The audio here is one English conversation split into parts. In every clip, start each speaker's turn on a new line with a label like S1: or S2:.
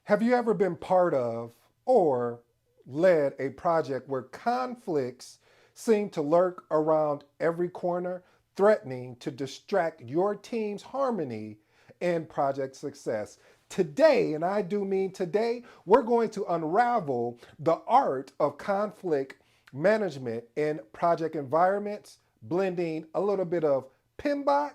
S1: Have you ever been part of or led a project where conflicts seem to lurk around every corner, threatening to distract your team's harmony and project success? Today, and I do mean today, we're going to unravel the art of conflict management in project environments, blending a little bit of PMBOK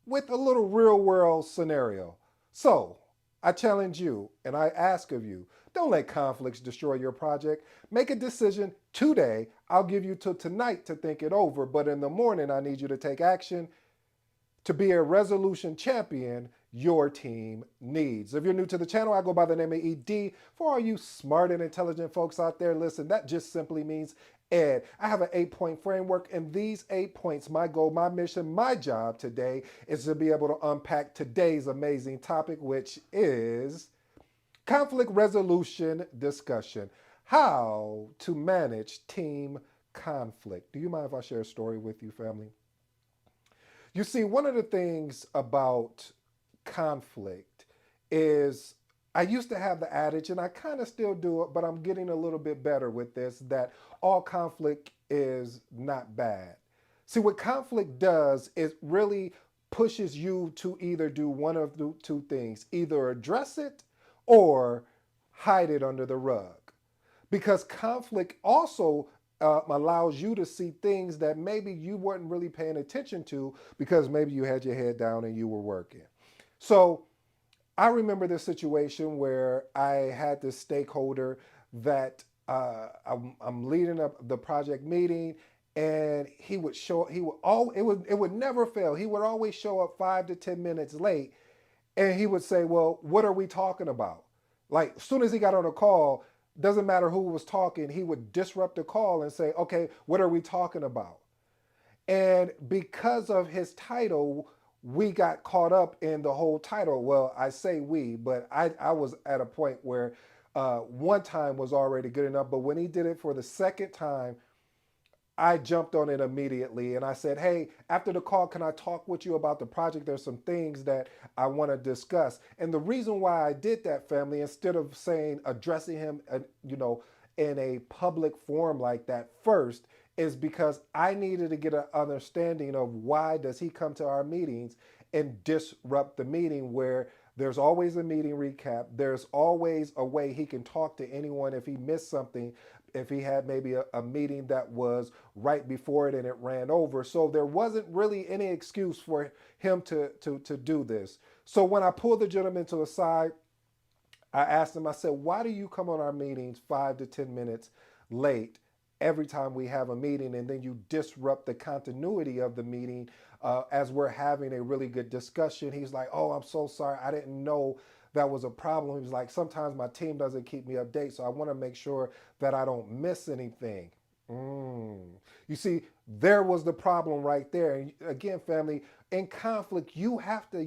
S1: with a little real world scenario. So, I challenge you and I ask of you, don't let conflicts destroy your project. Make a decision today. I'll give you till tonight to think it over, but in the morning, I need you to take action to be a resolution champion your team needs. If you're new to the channel, I go by the name of ED. For all you smart and intelligent folks out there, listen, that just simply means Ed. I have an 8-point framework, and these 8 points, my goal, my mission, my job today is to be able to unpack today's amazing topic, which is conflict resolution discussion. How to manage team conflict. Do you mind if I share a story with you, family? You see, one of the things about conflict is I used to have the adage, and I kind of still do it, but I'm getting a little bit better with this, that all conflict is not bad. See, what conflict does is really pushes you to either do one of the two things, either address it or hide it under the rug, because conflict also allows you to see things that maybe you weren't really paying attention to because maybe you had your head down and you were working. So I remember this situation where I had this stakeholder that I'm leading up the project meeting, and he would all it would never fail. He would always show up 5 to 10 minutes late, and he would say, "Well, what are we talking about?" Like, as soon as he got on a call, doesn't matter who was talking, he would disrupt the call and say, "Okay, what are we talking about?" And because of his title, we got caught up in the whole title. Well, I say we, but I was at a point where one time was already good enough. But when he did it for the second time, I jumped on it immediately and I said, "Hey, after the call, can I talk with you about the project? There's some things that I want to discuss." And the reason why I did that, family, instead of saying, addressing him, in a public forum like that first, is because I needed to get an understanding of why does he come to our meetings and disrupt the meeting, where there's always a meeting recap. There's always a way he can talk to anyone if he missed something, if he had maybe a meeting that was right before it and it ran over. So there wasn't really any excuse for him to do this. So when I pulled the gentleman to the side, I asked him, I said, "Why do you come on our meetings 5 to 10 minutes late every time we have a meeting, and then you disrupt the continuity of the meeting as we're having a really good discussion?" He's like, "Oh, I'm so sorry. I didn't know that was a problem." He was like, "Sometimes my team doesn't keep me updated, so I want to make sure that I don't miss anything." Mm. You see, there was the problem right there. And again, family, in conflict, you have to,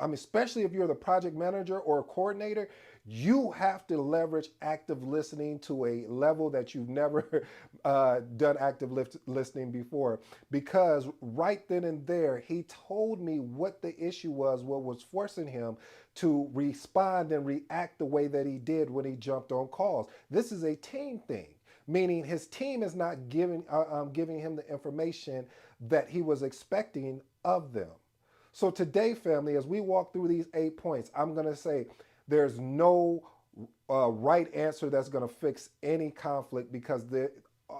S1: I mean, especially if you're the project manager or a coordinator, you have to leverage active listening to a level that you've never done active listening before. Because right then and there, he told me what the issue was, what was forcing him to respond and react the way that he did when he jumped on calls. This is a team thing, meaning his team is not giving him the information that he was expecting of them. So today, family, as we walk through these 8 points, I'm going to say there's no right answer that's going to fix any conflict, because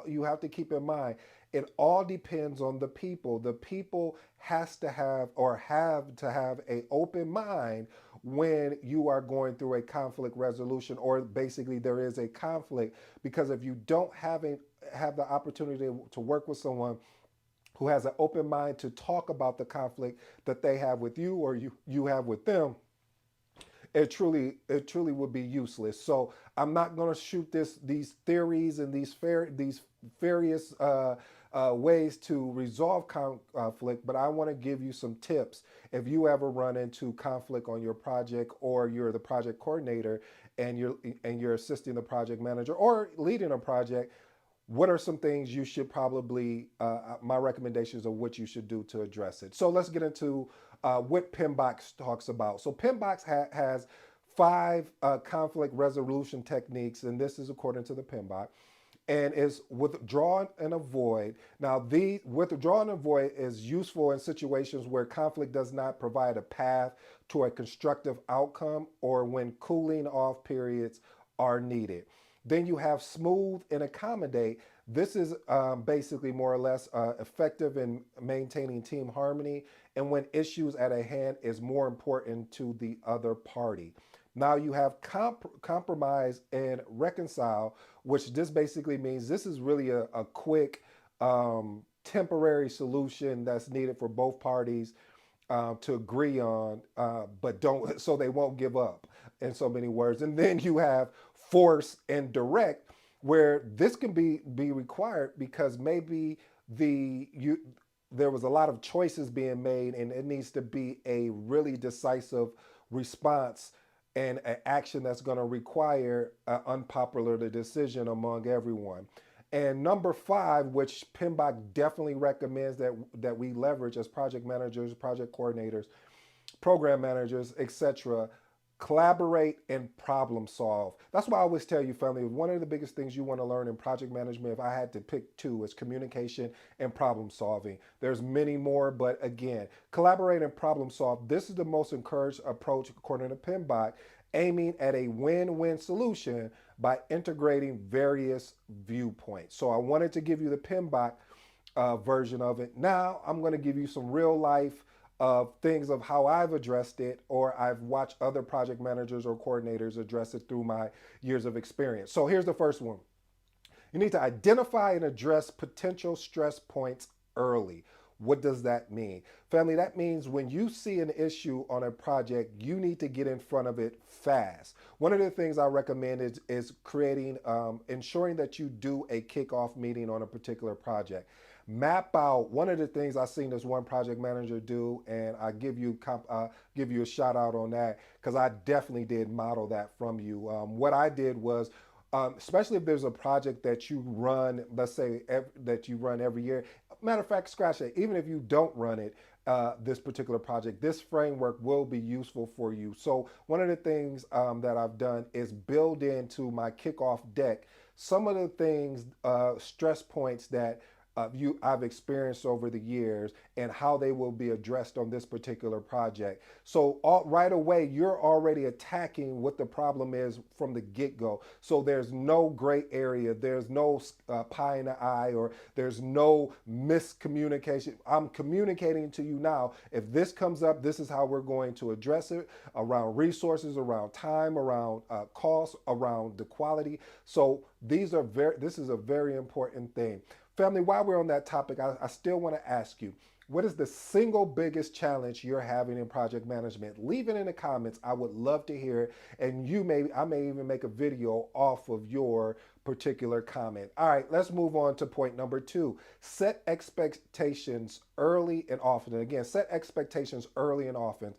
S1: you have to keep in mind it all depends on the people. The people has to have a open mind when you are going through a conflict resolution, or basically there is a conflict. Because if you don't have the opportunity to work with someone who has an open mind to talk about the conflict that they have with you, or you have with them, it truly would be useless. So I'm not going to shoot these theories and these various ways to resolve conflict, but I want to give you some tips if you ever run into conflict on your project, or you're the project coordinator and you're assisting the project manager or leading a project. What are some things you should probably, my recommendations of what you should do to address it? So let's get into what PMBOK talks about. So PMBOK has 5 conflict resolution techniques, and this is according to the PMBOK, and is withdraw and avoid. Now, the withdraw and avoid is useful in situations where conflict does not provide a path to a constructive outcome or when cooling off periods are needed. Then you have smooth and accommodate. This is basically more or less effective in maintaining team harmony and when issues at a hand is more important to the other party. Now you have compromise and reconcile, which this basically means this is really a quick temporary solution that's needed for both parties to agree on, but don't, so they won't give up in so many words. And then you have force and direct, where this can be required because maybe there was a lot of choices being made and it needs to be a really decisive response and an action that's going to require an unpopular decision among everyone. And number 5, which PMBOK definitely recommends that we leverage as project managers, project coordinators, program managers, etc., collaborate and problem solve. That's why I always tell you, family, one of the biggest things you want to learn in project management, if I had to pick 2, is communication and problem solving. There's many more, but again, collaborate and problem solve. This is the most encouraged approach according to PMBOK, aiming at a win-win solution by integrating various viewpoints. So I wanted to give you the PMBOK version of it. Now I'm going to give you some real life things of how I've addressed it, or I've watched other project managers or coordinators address it through my years of experience. So here's the first one. You need to identify and address potential stress points early. What does that mean? Family, that means when you see an issue on a project, you need to get in front of it fast. One of the things I recommend is creating, ensuring that you do a kickoff meeting on a particular project. Map out. One of the things I seen this one project manager do, and I give you a shout out on that because I definitely did model that from you. What I did was, especially if there's a project that you run, let's say that you run every year. Matter of fact, scratch that. Even if you don't run it, this particular project, this framework will be useful for you. So one of the things that I've done is build into my kickoff deck some of the things, stress points that I've experienced over the years and how they will be addressed on this particular project. So right away, you're already attacking what the problem is from the get-go. So there's no gray area, there's no pie in the eye, or there's no miscommunication. I'm communicating to you now. If this comes up, this is how we're going to address it around resources, around time, around cost, around the quality. So this is a very important thing. Family, while we're on that topic, I still want to ask you, what is the single biggest challenge you're having in project management? Leave it in the comments. I would love to hear it. And I may even make a video off of your particular comment. All right, let's move on to point number 2. Set expectations early and often. And again, set expectations early and often.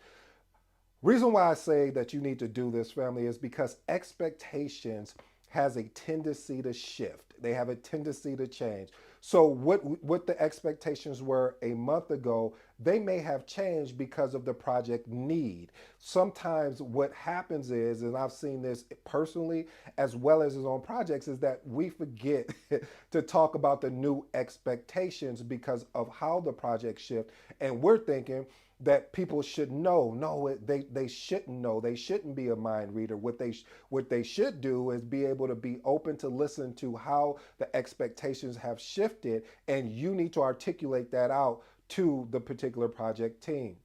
S1: Reason why I say that you need to do this, family, is because expectations has a tendency to shift. They have a tendency to change. So what the expectations were a month ago, they may have changed because of the project need. Sometimes what happens is, and I've seen this personally as well as on projects, is that we forget to talk about the new expectations because of how the project shift. And we're thinking that people should know. No, they shouldn't know. They shouldn't be a mind reader. What they should do is be able to be open to listen to how the expectations have shifted, and you need to articulate that out to the particular project team.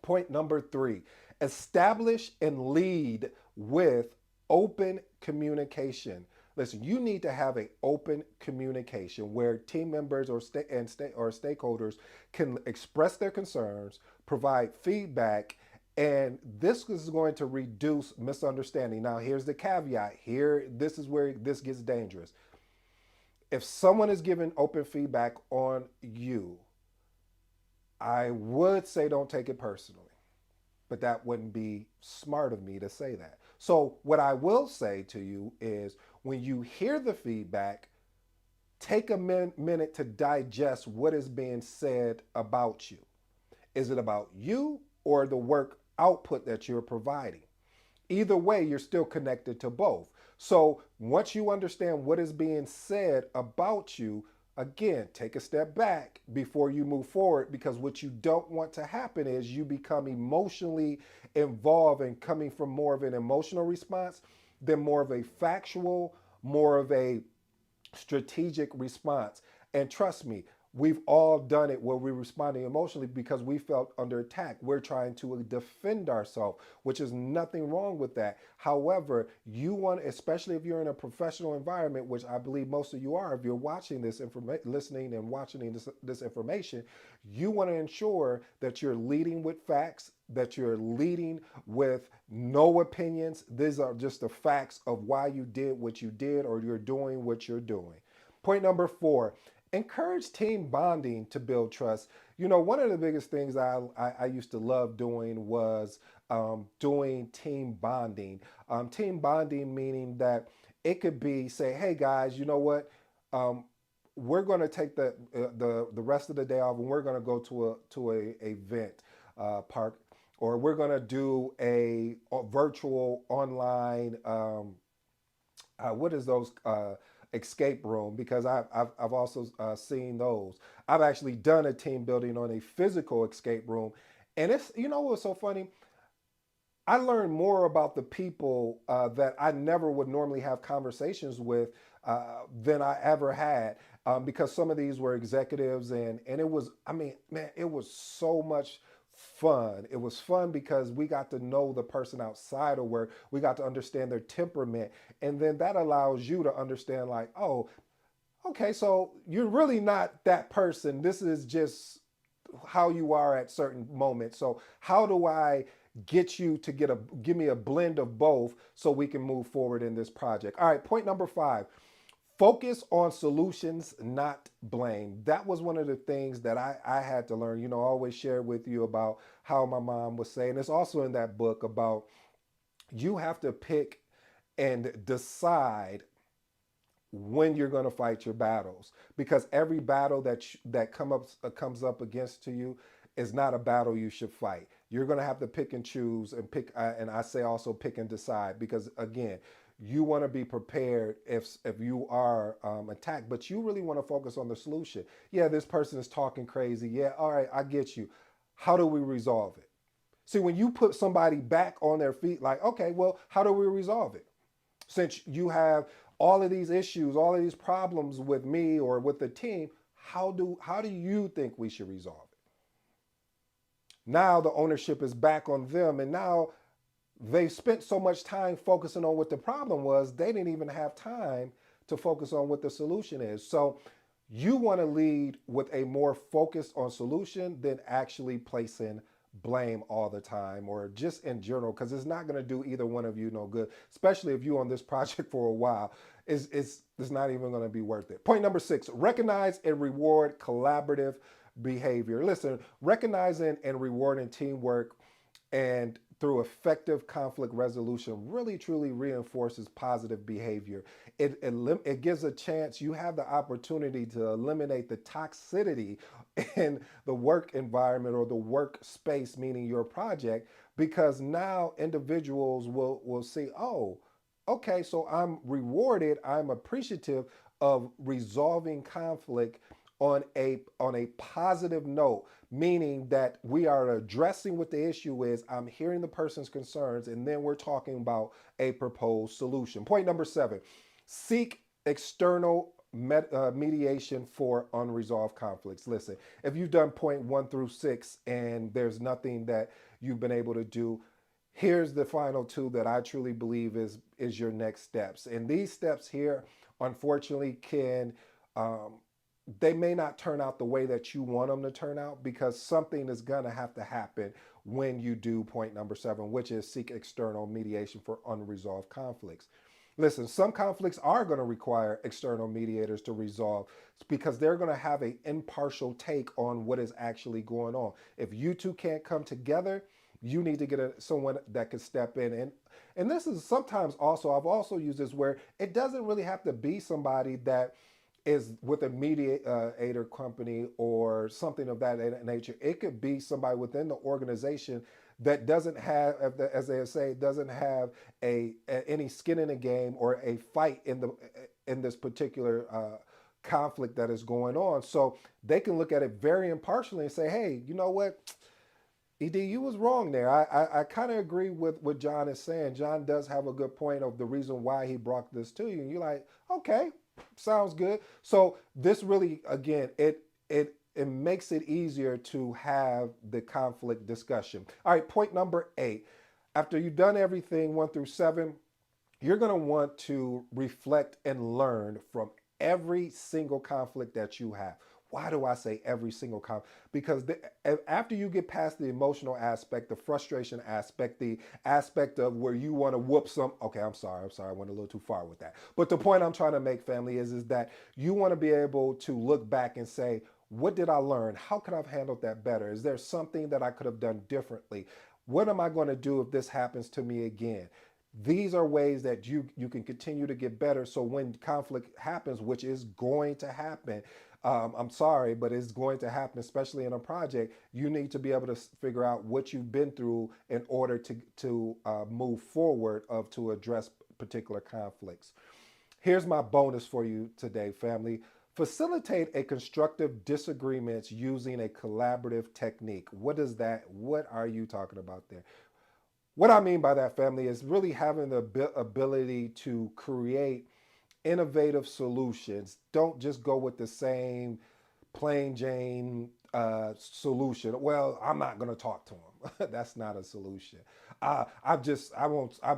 S1: Point number 3, establish and lead with open communication. Listen, you need to have an open communication where team members or stakeholders can express their concerns, provide feedback, and this is going to reduce misunderstanding. Now, here's the caveat. This is where this gets dangerous. If someone is giving open feedback on you, I would say don't take it personally, but that wouldn't be smart of me to say that. So what I will say to you is when you hear the feedback, take a minute to digest what is being said about you. Is it about you or the work output that you're providing? Either way, you're still connected to both. So once you understand what is being said about you, again, take a step back before you move forward, because what you don't want to happen is you become emotionally involved and coming from more of an emotional response than more of a factual, more of a strategic response. And trust me, we've all done it where we're responding emotionally because we felt under attack. We're trying to defend ourselves, which is nothing wrong with that. However, you want, especially if you're in a professional environment, which I believe most of you are, if you're watching this information, listening and watching this information, you want to ensure that you're leading with facts, that you're leading with no opinions. These are just the facts of why you did what you did or you're doing what you're doing. Point number 4, encourage team bonding to build trust. You know, one of the biggest things I used to love doing was doing team bonding. Team bonding meaning that it could be say, hey guys, you know what? Um, we're going to take the rest of the day off and we're going to go to a event park, or we're going to do a virtual online what is those escape room, because I've also seen those. I've actually done a team building on a physical escape room, and it's, you know what's so funny, I learned more about the people that I never would normally have conversations with than I ever had, because some of these were executives, and it was, I mean, man, it was so much fun. It was fun because we got to know the person outside of work. We got to understand their temperament, and then that allows you to understand, like, oh, okay, so you're really not that person. This is just how you are at certain moments. So how do I get you to give me a blend of both so we can move forward in this project? All right, point number 5. Focus on solutions, not blame. That was one of the things that I had to learn. You know, I always share with you about how my mom was saying. It's also in that book about you have to pick and decide when you're going to fight your battles, because every battle that comes up against to you is not a battle you should fight. You're going to have to pick and choose and pick, and I say also pick and decide, because again, you want to be prepared if you are attacked, but you really want to focus on the solution. Yeah, this person is talking crazy. Yeah, all right, I get you. How do we resolve it? See, when you put somebody back on their feet, like, okay, well, how do we resolve it? Since you have all of these issues, all of these problems with me or with the team, how do you think we should resolve it? Now the ownership is back on them, and now they've spent so much time focusing on what the problem was, they didn't even have time to focus on what the solution is. So you want to lead with a more focus on solution than actually placing blame all the time or just in general, because it's not going to do either one of you no good, especially if you're on this project for a while. It's not even going to be worth it. Point number 6, recognize and reward collaborative behavior. Listen, recognizing and rewarding teamwork and through effective conflict resolution really truly reinforces positive behavior. It gives a chance, you have the opportunity to eliminate the toxicity in the work environment or the work space, meaning your project, because now individuals will see, oh, okay, so I'm rewarded, I'm appreciative of resolving conflict on a positive note, meaning that we are addressing what the issue is. I'm hearing the person's concerns, and then we're talking about a proposed solution. Point number 7, seek external mediation for unresolved conflicts. Listen, if you've done point 1 through 6 and there's nothing that you've been able to do, here's the final 2 that I truly believe is your next steps. And these steps here, unfortunately, can they may not turn out the way that you want them to turn out, because something is going to have to happen when you do point number 7, which is seek external mediation for unresolved conflicts. Listen, some conflicts are going to require external mediators to resolve, because they're going to have an impartial take on what is actually going on. If you two can't come together, you need to get someone that can step in. And this is sometimes also, I've also used this where it doesn't really have to be somebody that is with a mediator company or something of that nature. It could be somebody within the organization that doesn't have, as they say, doesn't have any skin in the game or a fight in this particular conflict that is going on. So they can look at it very impartially and say, hey, you know what? Ed, you was wrong there. I kind of agree with what John is saying. John does have a good point of the reason why he brought this to you. And you're like, okay, sounds good. So this really, again, it makes it easier to have the conflict discussion. All right, point number 8. After you've done everything 1 through 7, you're going to want to reflect and learn from every single conflict that you have. Why do I say every single conflict? Because after you get past the emotional aspect, the frustration aspect, the aspect of where you want to whoop some, okay, I'm sorry, I went a little too far with that. But the point I'm trying to make, family, is that you want to be able to look back and say, what did I learn? How could I have handled that better? Is there something that I could have done differently? What am I going to do if this happens to me again? These are ways that you can continue to get better. So when conflict happens, which is going to happen, I'm sorry, but it's going to happen, especially in a project. You need to be able to figure out what you've been through in order to move forward to address particular conflicts. Here's my bonus for you today, family. Facilitate a constructive disagreements using a collaborative technique. What are you talking about there? What I mean by that, family, is really having the ability to create innovative solutions. Don't just go with the same plain Jane solution. Well, I'm not going to talk to him. That's not a solution. I won't, I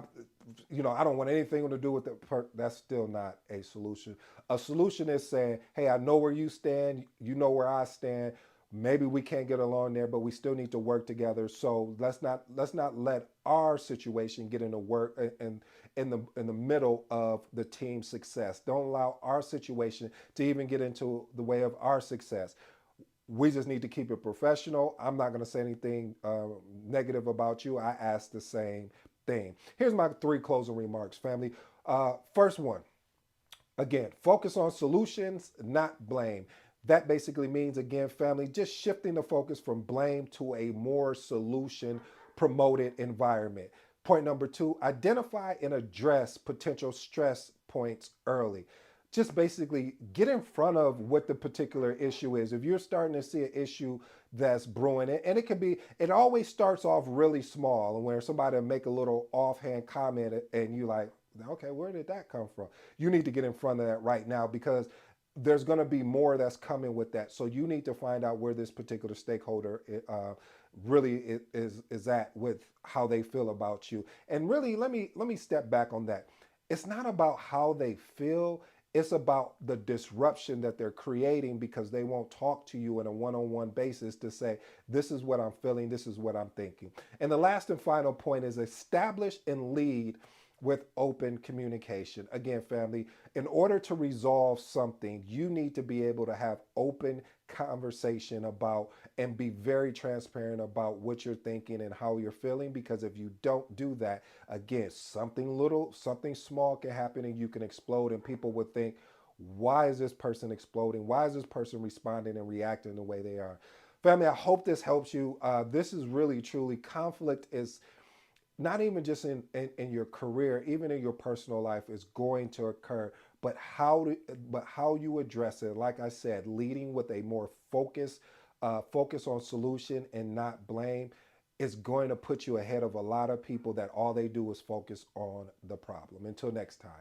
S1: don't want anything to do with it. That's still not a solution. A solution is saying, hey, I know where you stand. You know where I stand. Maybe we can't get along there, but we still need to work together. So let's not let our situation get in the work and in the middle of the team's success. Don't allow our situation to even get into the way of our success. We just need to keep it professional. I'm not going to say anything negative about you. I ask the same thing. Here's my 3 closing remarks, family. First one, again, focus on solutions, not blame. That basically means, again, family, just shifting the focus from blame to a more solution promoted environment. Point number 2, identify and address potential stress points early. Just basically get in front of what the particular issue is. If you're starting to see an issue that's brewing, and it always starts off really small, and where somebody make a little offhand comment, and you like, okay, where did that come from? You need to get in front of that right now, because there's going to be more that's coming with that. So you need to find out where this particular stakeholder really is at with how they feel about you. And really, let me step back on that. It's not about how they feel. It's about the disruption that they're creating, because they won't talk to you on a one-on-one basis to say, this is what I'm feeling, this is what I'm thinking. And the last and final point is establish and lead with open communication. Again, family, in order to resolve something, you need to be able to have open conversation about and be very transparent about what you're thinking and how you're feeling. Because if you don't do that, again, something small can happen and you can explode, and people would think, why is this person exploding? Why is this person responding and reacting the way they are? Family, I hope this helps you. This is really, truly, conflict is not even just in your career, even in your personal life, is going to occur. But how you address it, like I said, leading with a more focus on solution and not blame, is going to put you ahead of a lot of people that all they do is focus on the problem. Until next time,